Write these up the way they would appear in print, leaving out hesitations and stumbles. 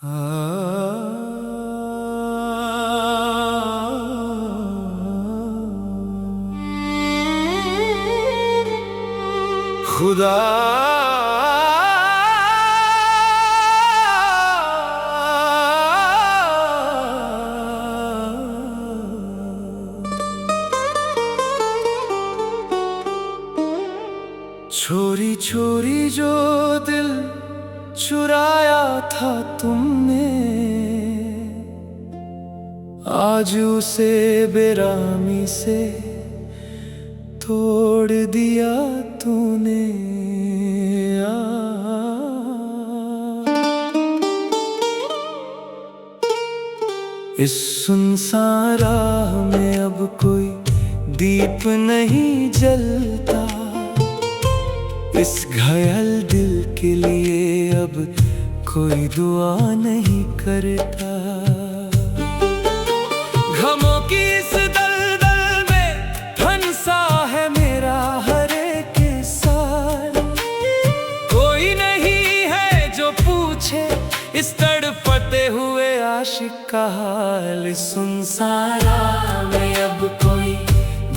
खुदा छोरी छोरी जो दिल चुराया था तुमने, आज उसे बेरामी से तोड़ दिया तूने। इस सुनसान राह में अब कोई दीप नहीं जलता, इस घायल दिल के लिए अब कोई दुआ नहीं करता। गमों की इस दलदल में फंसा है मेरा हर एक साल, कोई नहीं है जो पूछे इस तड़पते हुए आशिक का हाल। इस सुनसान राह में अब कोई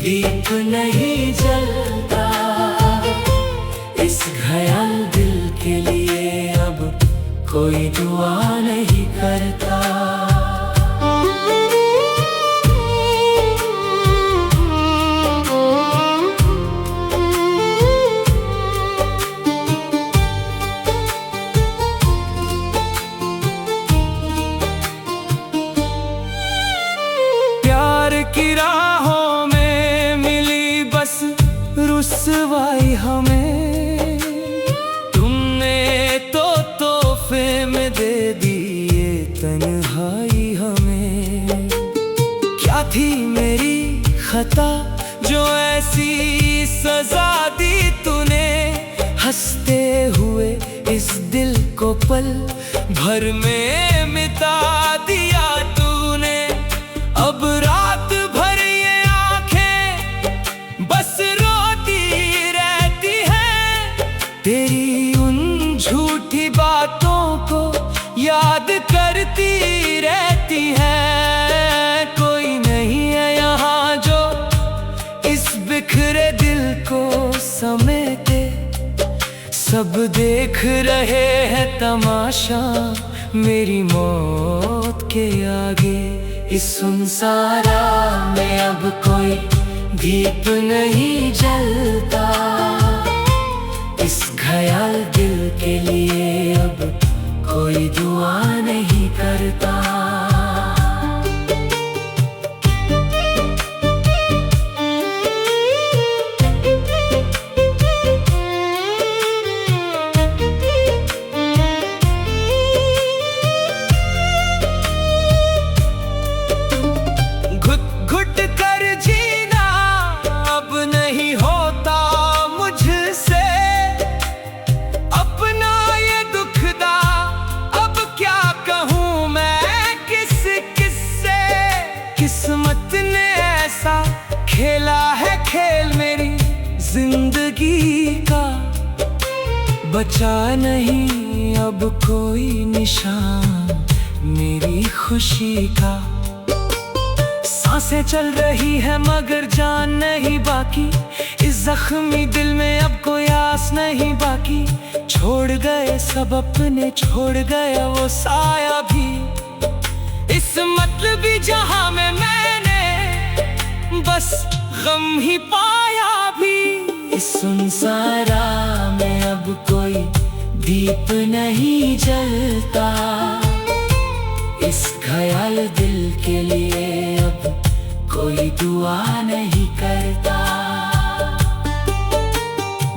दीप नहीं जलता, इस घायल दिल के लिए अब कोई दुआ नहीं करता। प्यार की राहों में मिली बस रुसवाई हमें, तुमने तो तोहफे में दे दी ये तन्हाई हमें। क्या थी मेरी खता जो ऐसी सजा दी तूने, हंसते हुए इस दिल को पल भर में मिटा दिया तूने। अब रात भर ये आंखें बस रोती रहती हैं, तेरी उन झूठी बातों को याद करती रहती हैं। कोई नहीं है यहाँ जो इस बिखरे दिल को समेटे, सब देख रहे हैं तमाशा मेरी मौत के आगे। इस सुनसान राह में अब कोई दीप नहीं जलता, इस घायल दिल के लिए अब कोई दुआ नहीं करता। घुट कर जीना अब नहीं होता मुझसे, अपना ये दुखदा अब क्या कहूँ मैं किससे। किस्मत ने ऐसा खेला है खेल मेरी जिंदगी का, बचा नहीं अब कोई निशान मेरी खुशी का। सांसें चल रही है मगर जान नहीं बाकी, इस जख्मी दिल में अब कोई आस नहीं बाकी। छोड़ गए सब अपने, छोड़ गया वो साया भी, इस मतलबी जहां में मैंने बस गम ही पाया भी। इस सुनसान राह में अब कोई दीप नहीं जलता, इस घायल दिल के लिए अब कोई दुआ नहीं करता।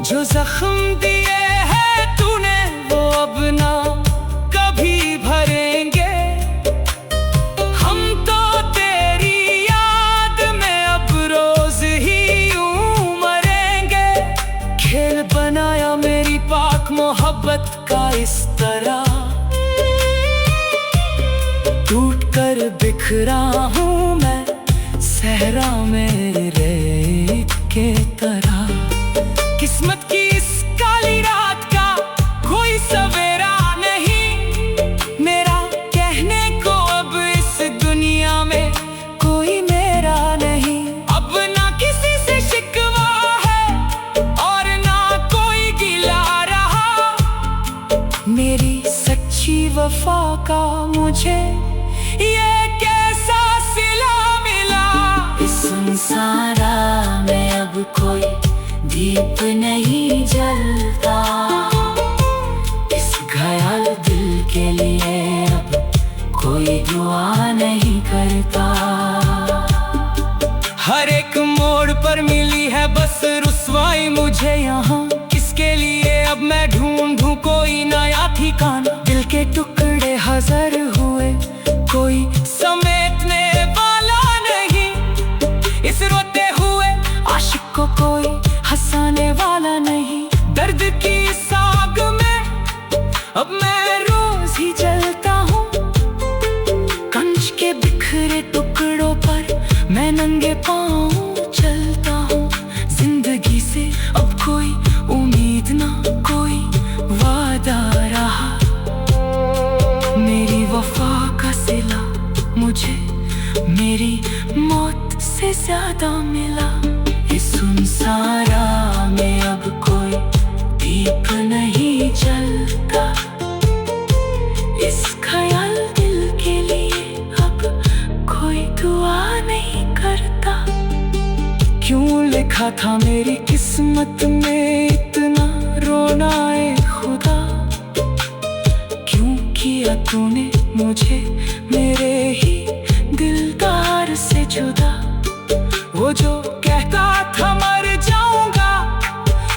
जो जख्म दिए हैं तूने वो अब ना कभी भरेंगे, हम तो तेरी याद में अब रोज ही यूं मरेंगे। खेल बनाया मेरी पाक मोहब्बत का इस तरह, टूट कर बिखरा हूँ मैं सहरा में रेत के तरह। किस्मत की इस काली रात का कोई सवेरा नहीं, मेरा झूठी वफा का मुझे ये कैसा सिला मिला। इस सुनसान राह में अब कोई दीप नहीं जलता, इस घायल दिल के लिए अब कोई दुआ नहीं करता। हर एक मोड़ पर मिली है बस रुसवाई मुझे यहाँ, किसके लिए अब मैं ढूंढूं कोई नया ठिकाना। दिल के टुकड़े हजार हुए कोई समेटने वाला नहीं, इस रोते हुए आशिक को कोई हंसाने वाला नहीं। दर्द की इस आग में अब मैं रोज ही जलता हूँ, कंच के बिखरे टुकड़ों पर मैं नंगे पाँव चलता हूँ। जिंदगी से अब कोई उम्मीद ना कोई वादा रहा, मेरी वफा का सिला मुझे मेरी मौत से ज्यादा मिला। इस सुनसान राह में अब कोई दीप नहीं जलता, इस ख्याल दिल के लिए अब कोई दुआ नहीं करता। क्यों लिखा था मेरी किस्मत में इतना रोना ए खुदा, क्यों किया तूने मुझे मेरे ही दिलदार से जुदा। वो जो कहता था मर जाऊंगा,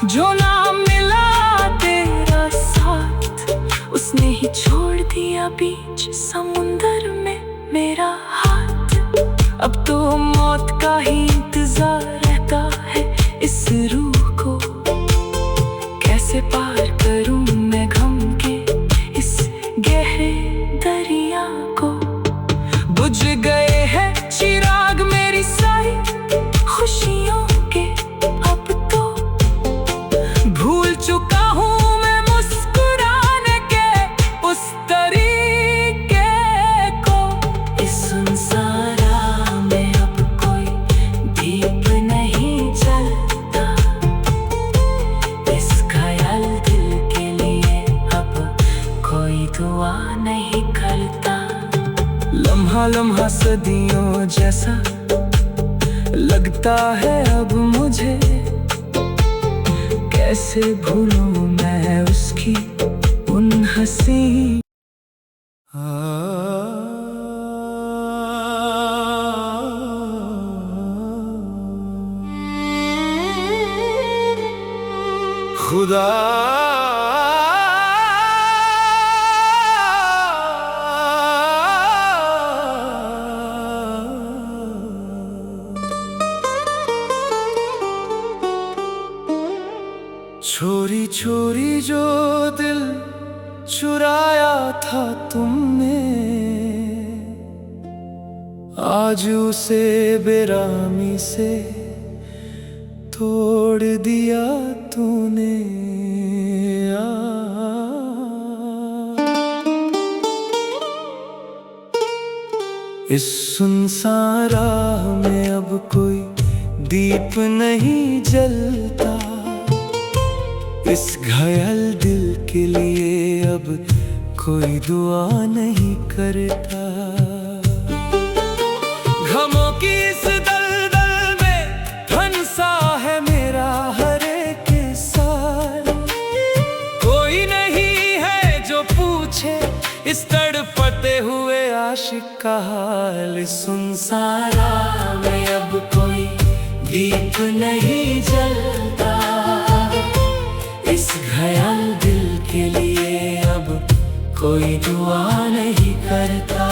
जो ना मिला तेरा साथ, उसने ही छोड़ दिया बीच समुंदर में मेरा हाथ। अब तो मौत का ही इंतजार रहता है इस रूह को, कैसे पार करूं मैं गम के इस गहरे दरिया को। बुझ गए हैं चिराग मेरी सारी खुशियों के, अब तो भूल चुका हूँ मैं मुस्कुराने के उस तरीके को। इस सुनसान राह में अब कोई दीप नहीं जलता, इस घायल दिल के लिए अब कोई दुआ नहीं करता। लम्हा लम्हा सदियों जैसा लगता है अब मुझे, कैसे भूलूं मैं उसकी उन हंसी। खुदा छोरी छोरी जो दिल चुराया था तुमने, आज उसे बेरामी से तोड़ दिया तूने। इस सुनसान राह में अब कोई दीप नहीं जलता, इस घायल दिल के लिए अब कोई दुआ नहीं करता। गमों की इस दलदल में फंसा है मेरा हर एक साल, कोई नहीं है जो पूछे इस तड़पते हुए आशिक का हाल। इस सुनसान राह में अब कोई दीप नहीं जलता, इस घायल दिल के लिए अब कोई दुआ नहीं करता।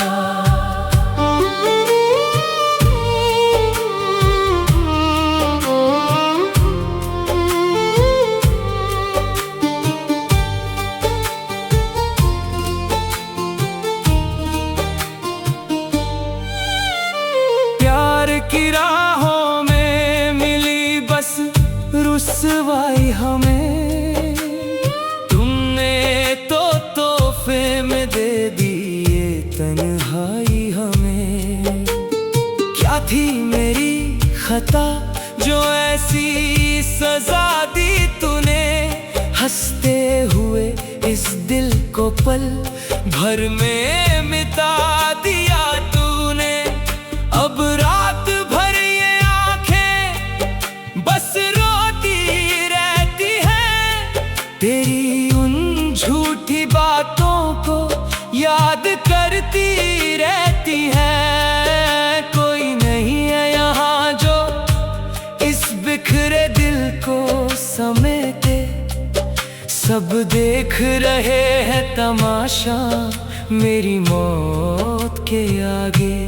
प्यार की राहों में मिली बस रुसवाई हमें, तुमने तो तोहफे में दे दी ये तन्हाई हमें। क्या थी मेरी खता जो ऐसी सजा दी तूने, हंसते हुए इस दिल को पल भर में मिटा दिया तूने। अब रात भर ये आंखें बस रोती रहती हैं, तेरी उन झूठी बातों को याद करती रहती हैं। कोई नहीं है यहाँ जो इस बिखरे दिल को समेटे, सब देख रहे हैं तमाशा मेरी मौत के आगे।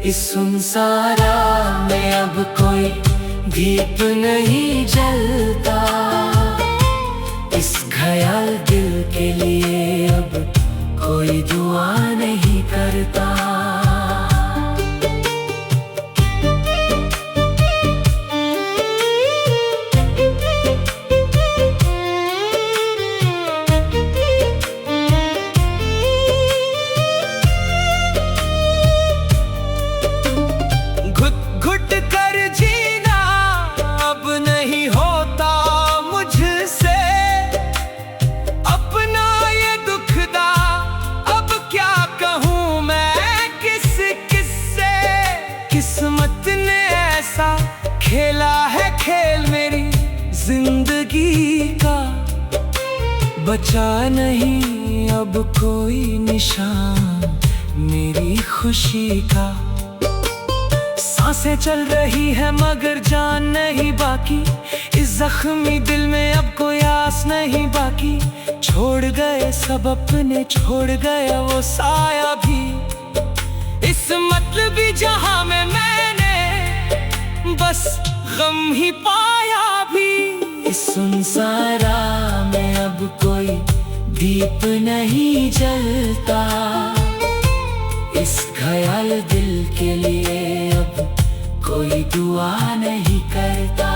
इस सुनसान राह में अब कोई दीप नहीं जलता, इस घायल दिल के लिए अब कोई दुआ नहीं करता। किस्मत ने ऐसा खेला है खेल मेरी जिंदगी का, बचा नहीं अब कोई निशान मेरी खुशी का। सांसें चल रही है मगर जान नहीं बाकी, इस जख्मी दिल में अब कोई आस नहीं बाकी। छोड़ गए सब अपने, छोड़ गया वो साया भी, इस मतलबी जहां में मैंने बस गम ही पाया भी। इस सुनसान राह में अब कोई दीप नहीं जलता, इस घायल दिल के लिए अब कोई दुआ नहीं करता।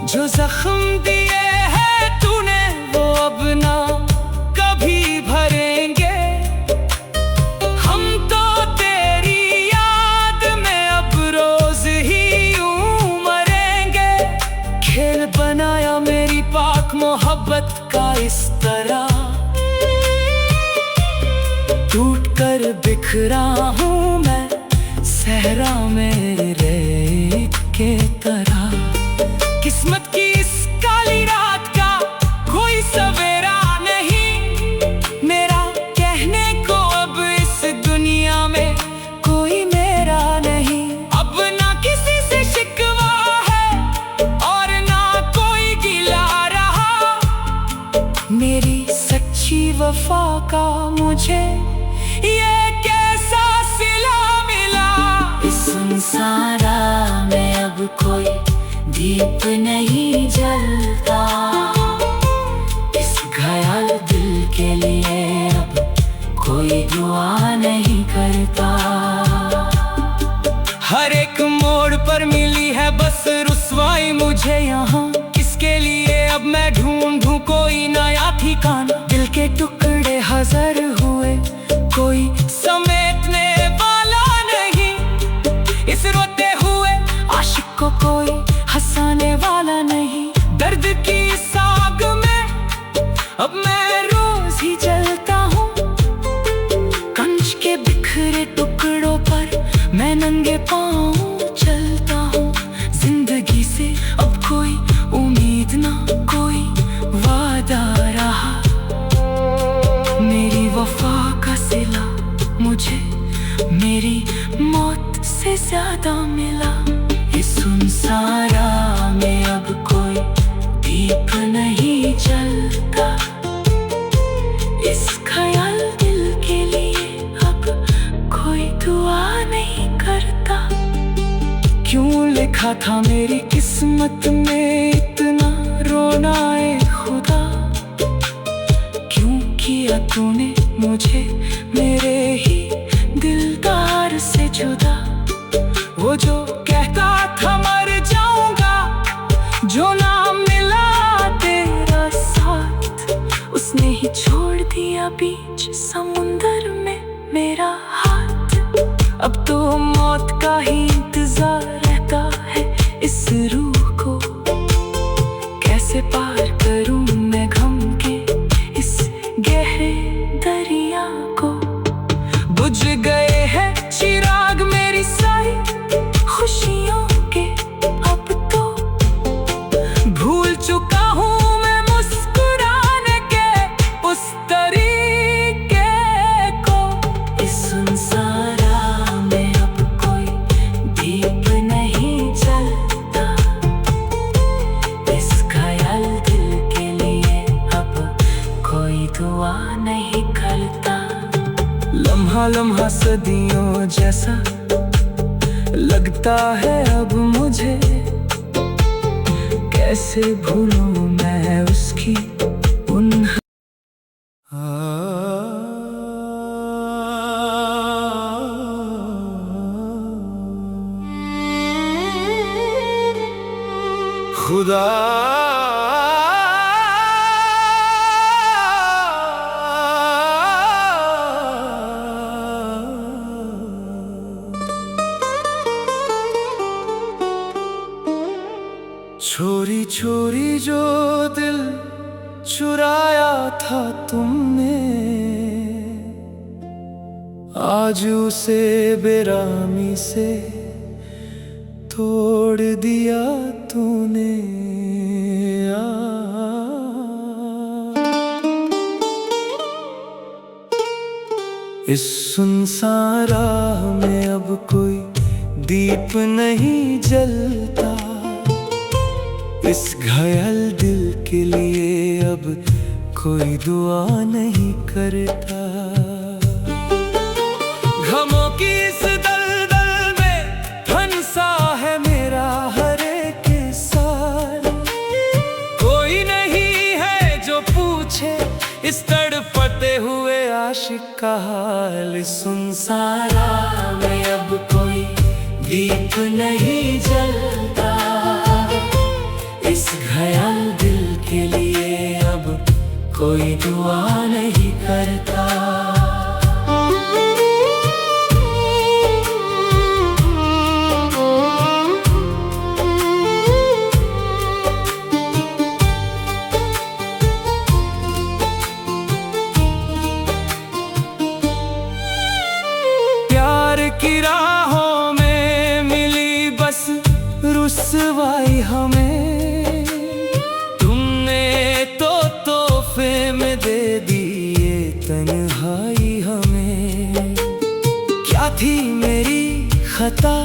जो जख्म दिए हैं तूने वो अब ना कभी भरेंगे, बनाया मेरी पाक मोहब्बत का इस तरह, टूट कर बिखरा हूँ मैं सहरा में रेत के तरह। किस्मत की इस काली रात का कोई सवेरा नहीं, मेरा कहने को अब इस दुनिया में कोई मेरा नहीं। अब ना किसी से शिकवा मेरी सच्ची वफा का, मुझे ये कैसा सिला मिला। इस सुनसान राह में अब कोई दीप नहीं जलता, इस घायल दिल के लिए अब कोई दुआ नहीं करता। हर एक मोड़ पर मिली है बस रुसवाई मुझे यहाँ, किसके लिए अब मैं ढूंढूं कोई नया ठिकाना। दिल के टुकड़े हजार हुए कोई समेटने वाला नहीं, इस रोते हुए आशिक को कोई हंसाने वाला नहीं। दर्द की इस आग में अब मैं रोज ही जलता हूँ, कंच के बिखरे टुकड़ों पर मैं नंगे पाँव चलता हूँ। जिंदगी से अब कोई उम्मीद ना कोई वादा रहा, मेरी वफा का सिला मुझे मेरी मौत से ज्यादा मिला। इस सुनसान राह में अब कोई दीप नहीं जलता, इस ख्याल दिल के लिए अब कोई दुआ नहीं करता। क्यों लिखा था मेरी किस्मत में इतना रोना ए खुदा, क्यों किया तूने मुझे मेरे ही दिलदार से जुदा। वो जो कहता था मर जाऊंगा, जो ना मिला तेरा साथ, उसने ही छोड़ दिया बीच समुंदर में मेरा हाथ। अब तो मौत का ही इंतजार रहता है इस रूह को, कैसे पार करूं मैं गम गहरे दरिया को। बुझ गए हैं चिराग मेरी सारी खुशियों के, अब तो भूल चुका हूँ मैं मुस्कुराने के उस तरीके को। इस सुनसान राह में अब कोई दीप नहीं जलता, इस घायल दिल के लिए अब कोई दुआ नहीं करता। लम्हा लम्हा सदियों जैसा लगता है अब मुझे, कैसे भूलूं मैं उसकी उन खुदा छोरी छोरी जो दिल चुराया था तुमने, आज उसे बेरामी से तोड़ दिया तूने। इस सुनसान राह में अब कोई दीप नहीं जलता, इस घायल दिल के लिए अब कोई दुआ नहीं करता। गमों की इस दलदल में फंसा है मेरा हर एक साल, कोई नहीं है जो पूछे इस तड़पते हुए आशिक का हाल। इस सुनसान राह में अब कोई दीप नहीं जलता, इस घायल दिल के लिए अब कोई दुआ नहीं करता। प्यार की राहों में मिली बस रुसवाई हमें, तुमने तो तोहफे में दे दी ये तन्हाई हमें। क्या थी मेरी खता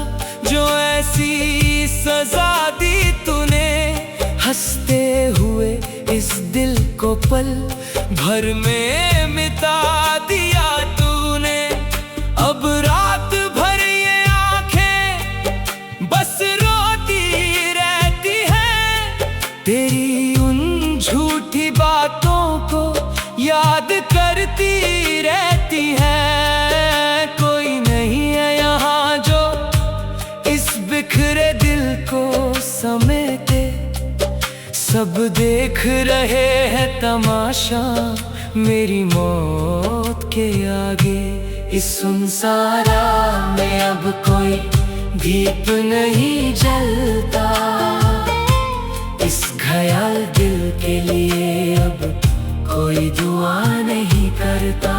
जो ऐसी सजा दी तूने, हंसते हुए इस दिल को पल भर में मिटा दिया तूने। अब रात भर ये आंखें बस रोती रहती हैं, तेरी उन झूठी बातों को याद करती रहती हैं। कोई नहीं है यहाँ जो इस बिखरे दिल को समेटे, सब देख रहे हैं तमाशा मेरी मौत के आगे। इस सुनसान राह में अब कोई दीप नहीं जलता, इस घायल दिल के लिए अब कोई दुआ नहीं करता।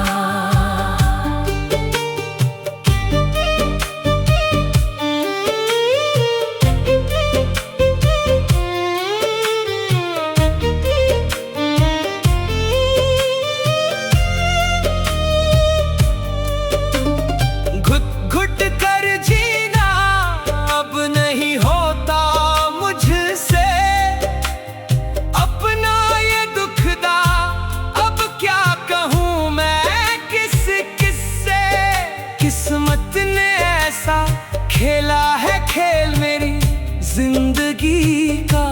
किस्मत ने ऐसा खेला है खेल मेरी जिंदगी का,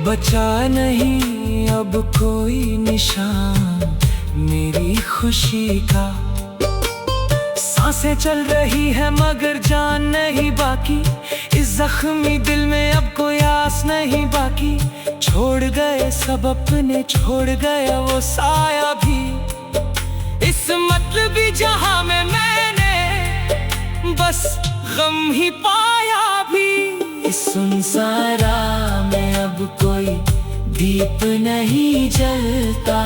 बचा नहीं अब कोई निशान मेरी खुशी का। सांसें चल रही है मगर जान नहीं बाकी, इस जख्मी दिल में अब कोई आस नहीं बाकी। छोड़ गए सब अपने, छोड़ गया वो साया भी, इस मतलबी जहां में मैंने बस गम ही पाया भी। इस सुनसान राह में अब कोई दीप नहीं जलता,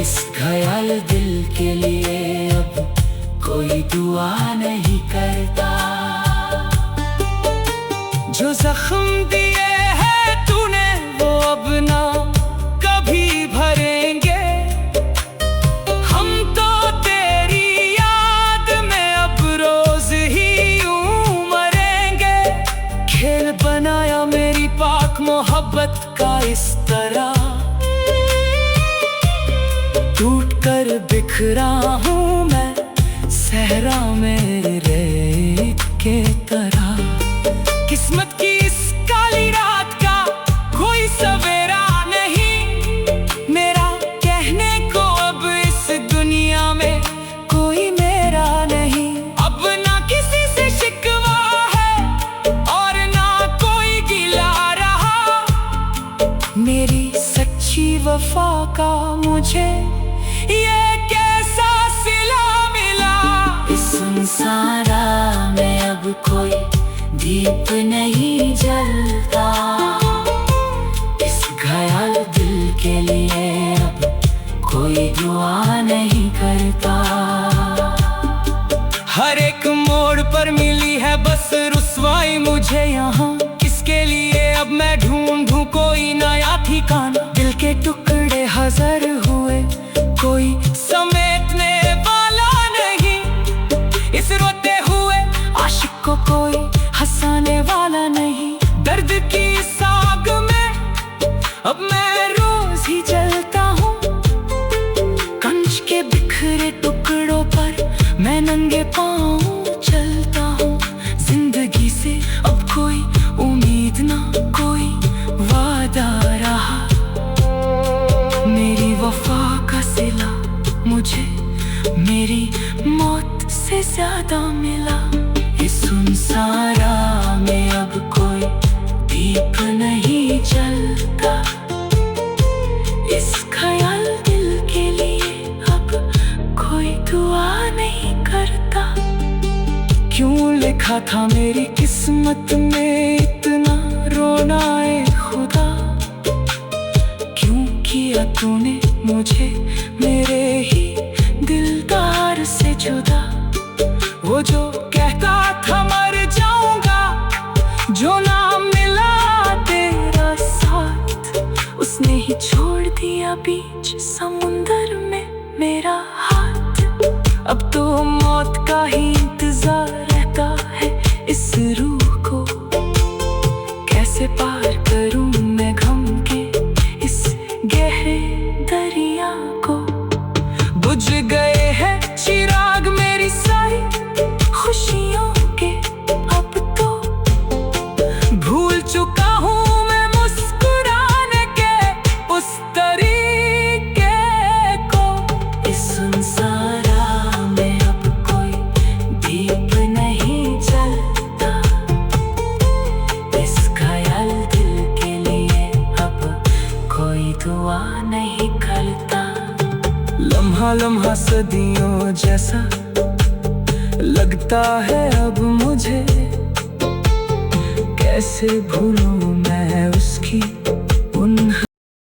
इस घायल दिल के लिए अब कोई दुआ नहीं करता। जो जख्म दिए हैं तूने वो अब ना कभी भरेंगे। हम तो तेरी याद में अब रोज ही यूं मरेंगे। खेल बनाया मेरी पाक मोहब्बत का इस तरह, टूट कर बिखरा हूँ मैं सहरा में रेत के तरह। किस्मत की इस काली रात का कोई सवेरा नहीं। मेरा कहने को अब इस दुनिया में कोई मेरा नहीं। अब ना किसी से शिकवा है और ना कोई गिला रहा। मेरी सच्ची वफा का मुझे ये कैसा सिला मिला। इस सुनसान राह में अब कोई दीप नहीं जलता। इस घायल दिल के लिए अब कोई दुआ नहीं करता। हर एक मोड़ पर मिली है बस रुसवाई मुझे यहाँ। किसके लिए अब मैं ढूंढूं कोई नया ठिकाना। दिल के टुकड़े हजार हुए कोई समेटने वाला नहीं। इस रोते हुए आशिक को कोई हंसाने वाला नहीं। दर्द की इस आग में अब मैं रोज ही जलता हूँ। कंच के बिखरे टुकड़ों पर मैं नंगे पाँव चलता हूँ। जिंदगी से अब कोई उम्मीद ना कोई वादा रहा। मेरी वफा का सिला मुझे मेरी मौत से ज्यादा मिला। इस सुनसान राह में अब कोई दीप नहीं जलता। इस ख्याल दिल के लिए अब कोई दुआ नहीं करता। क्यों लिखा था मेरी किस्मत में इतना रोना ए खुदा। क्यों किया तूने मुझे मेरे ही दिलदार से जुदा। वो जो कहता था मर जाऊंगा, जो ना मिला तेरा साथ, उसने ही छोड़ दिया बीच समुंदर में मेरा हाथ। अब तो मौत का ही इंतजार रहता है इस रूह को। कैसे पार करूं मैं गम के इस गहरे दरिया को। बुझ गए हैं चिराग मेरी सारी खुशियों के अब तो। भूल चुका हूँ मैं मुस्कुराने के उस तरीके को। इस सुनसान राह में अब कोई दीप नहीं जलता। इस घायल दिल के लिए अब कोई दुआ नहीं करता। लम्हा लम्हा सदियों जैसा लगता है अब मुझे। कैसे भूलूं मैं उसकी